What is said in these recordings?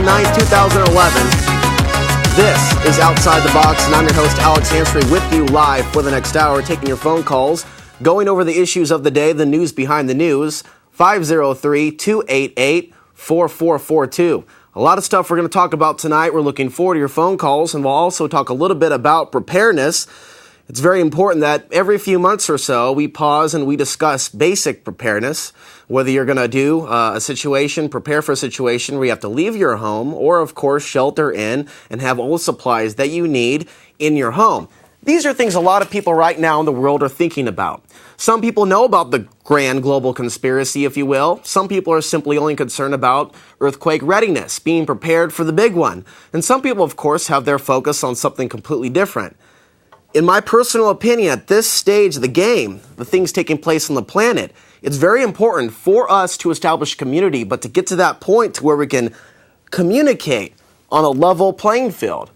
9th, 2011. This is Outside the Box, and I'm your host, Alex Hansfree, with you live for the next hour, taking your phone calls, going over the issues of the day, the news behind the news, 503-288-4442. A lot of stuff we're going to talk about tonight. We're looking forward to your phone calls, and we'll also talk a little bit about preparedness. It's very important that every few months or so we pause and we discuss basic preparedness, whether you're going to do prepare for a situation where you have to leave your home or, of course, shelter in and have all the supplies that you need in your home. These are things a lot of people right now in the world are thinking about. Some people know about the grand global conspiracy, if you will. Some people are simply only concerned about earthquake readiness, being prepared for the big one. And some people, of course, have their focus on something completely different. In my personal opinion, at this stage of the game, the things taking place on the planet, it's very important for us to establish community, but to get to that point to where we can communicate on a level playing field.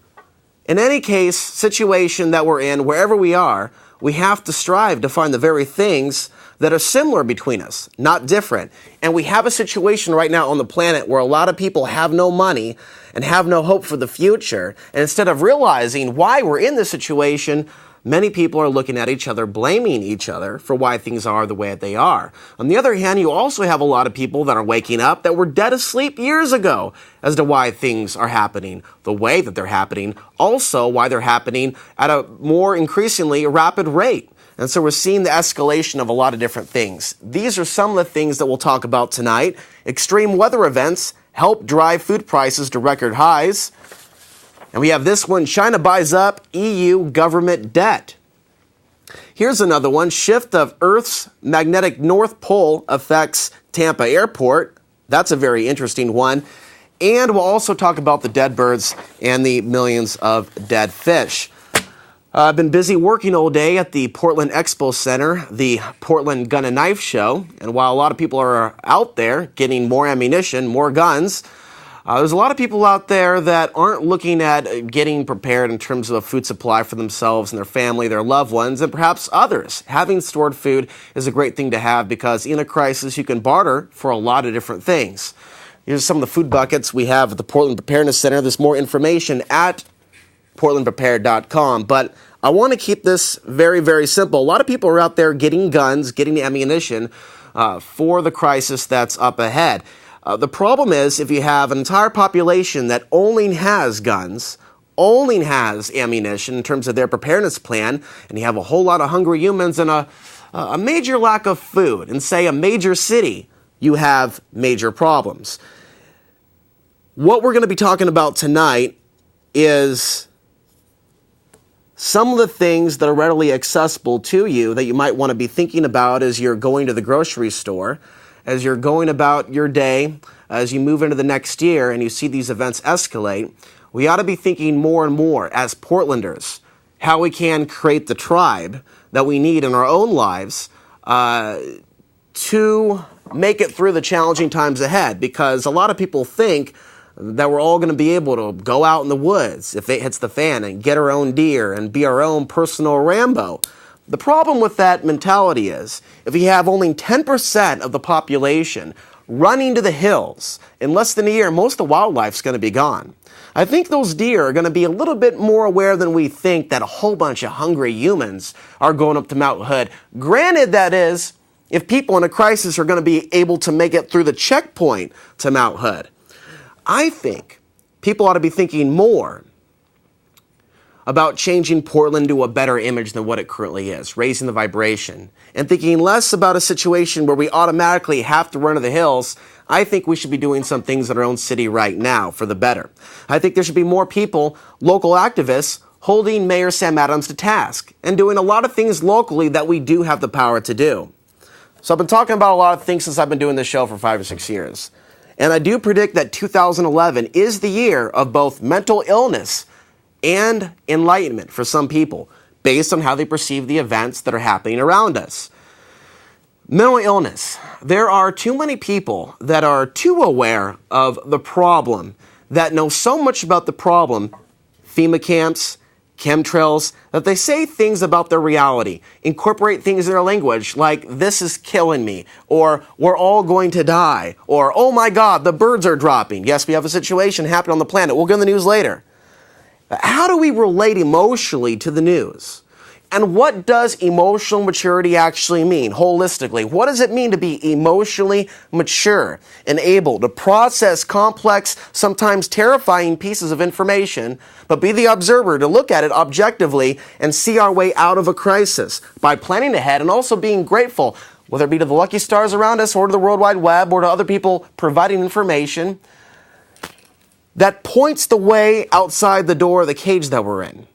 In any case, situation that we're in, wherever we are, we have to strive to find the very things that are similar between us, not different. And we have a situation right now on the planet where a lot of people have no money and have no hope for the future. And instead of realizing why we're in this situation, many people are looking at each other, blaming each other for why things are the way that they are. On the other hand, you also have a lot of people that are waking up that were dead asleep years ago as to why things are happening the way that they're happening, also why they're happening at a more increasingly rapid rate. And so we're seeing the escalation of a lot of different things. These are some of the things that we'll talk about tonight. Extreme weather events help drive food prices to record highs. And we have this one, China buys up EU government debt. Here's another one, shift of Earth's magnetic North Pole affects Tampa Airport. That's a very interesting one. And we'll also talk about the dead birds and the millions of dead fish. I've been busy working all day at the Portland Expo Center, the Portland Gun and Knife Show. And while a lot of people are out there getting more ammunition, more guns, there's a lot of people out there that aren't looking at getting prepared in terms of a food supply for themselves and their family, their loved ones, and perhaps others. Having stored food is a great thing to have because in a crisis you can barter for a lot of different things. Here's some of the food buckets we have at the Portland Preparedness Center. There's more information at portlandprepared.com, but I want to keep this very, very simple. A lot of people are out there getting guns, getting ammunition for the crisis that's up ahead. The problem is if you have an entire population that only has guns, only has ammunition in terms of their preparedness plan, and you have a whole lot of hungry humans and a major lack of food, in, say, a major city, you have major problems. What we're going to be talking about tonight is some of the things that are readily accessible to you that you might want to be thinking about as you're going to the grocery store, as you're going about your day, as you move into the next year and you see these events escalate. We ought to be thinking more and more as Portlanders how we can create the tribe that we need in our own lives to make it through the challenging times ahead, because a lot of people think that we're all going to be able to go out in the woods if it hits the fan and get our own deer and be our own personal Rambo. The problem with that mentality is if you have only 10% of the population running to the hills, in less than a year, most of the wildlife's going to be gone. I think those deer are going to be a little bit more aware than we think that a whole bunch of hungry humans are going up to Mount Hood. Granted, that is, if people in a crisis are going to be able to make it through the checkpoint to Mount Hood. I think people ought to be thinking more about changing Portland to a better image than what it currently is, raising the vibration, and thinking less about a situation where we automatically have to run to the hills. I think we should be doing some things in our own city right now for the better. I think there should be more people, local activists, holding Mayor Sam Adams to task and doing a lot of things locally that we do have the power to do. So I've been talking about a lot of things since I've been doing this show for 5 or 6 years. And I do predict that 2011 is the year of both mental illness and enlightenment for some people, based on how they perceive the events that are happening around us. Mental illness. There are too many people that are too aware of the problem, that know so much about the problem. FEMA camps, chemtrails, that they say things about their reality, incorporate things in their language like, this is killing me, or we're all going to die, or, oh my God, the birds are dropping. Yes, we have a situation happening on the planet. We'll get in the news later. But how do we relate emotionally to the news? And what does emotional maturity actually mean, holistically? What does it mean to be emotionally mature and able to process complex, sometimes terrifying pieces of information, but be the observer to look at it objectively and see our way out of a crisis by planning ahead and also being grateful, whether it be to the lucky stars around us or to the World Wide Web or to other people providing information that points the way outside the door of the cage that we're in.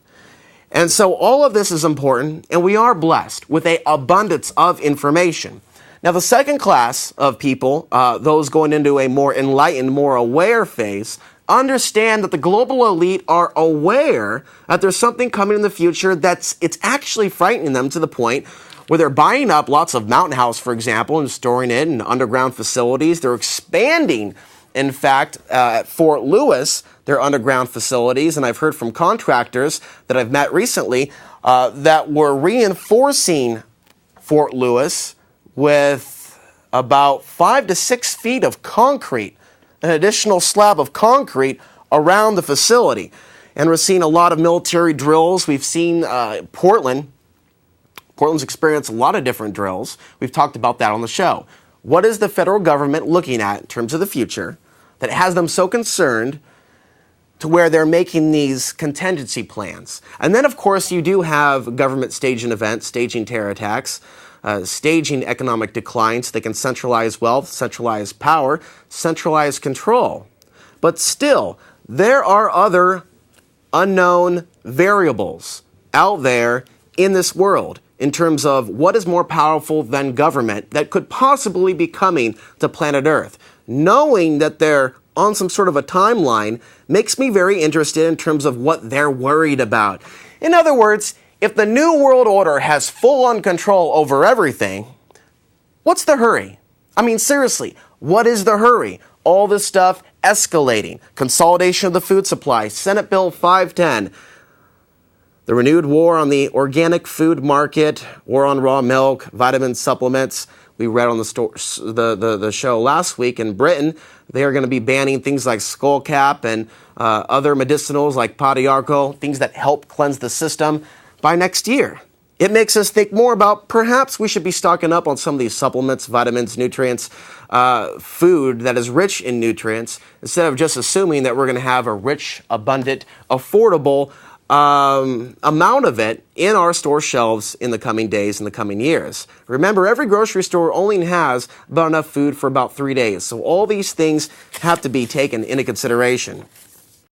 And so all of this is important, and we are blessed with an abundance of information. Now, the second class of people, those going into a more enlightened, more aware phase, understand that the global elite are aware that there's something coming in the future it's actually frightening them to the point where they're buying up lots of mountain house, for example, and storing it in underground facilities. They're expanding, in fact, at Fort Lewis, their underground facilities, and I've heard from contractors that I've met recently that were reinforcing Fort Lewis with about 5 to 6 feet of concrete, an additional slab of concrete around the facility. And we're seeing a lot of military drills. We've seen Portland's experienced a lot of different drills. We've talked about that on the show. What is the federal government looking at in terms of the future that has them so concerned to where they're making these contingency plans? And then, of course, you do have government staging events, staging terror attacks, staging economic declines. They can centralize wealth, centralize power, centralize control. But still, there are other unknown variables out there in this world in terms of what is more powerful than government that could possibly be coming to planet Earth. Knowing that they're on some sort of a timeline makes me very interested in terms of what they're worried about. In other words, if the New World Order has full-on control over everything, what's the hurry? I mean, seriously, what is the hurry? All this stuff escalating. Consolidation of the food supply, Senate Bill 510, the renewed war on the organic food market, war on raw milk, vitamin supplements. We read on the show last week in Britain, they are going to be banning things like skullcap and other medicinals like Padiarco, things that help cleanse the system, by next year. It makes us think more about perhaps we should be stocking up on some of these supplements, vitamins, nutrients, food that is rich in nutrients, instead of just assuming that we're going to have a rich, abundant, affordable amount of it in our store shelves in the coming days and the coming years. Remember, every grocery store only has about enough food for about 3 days. So all these things have to be taken into consideration.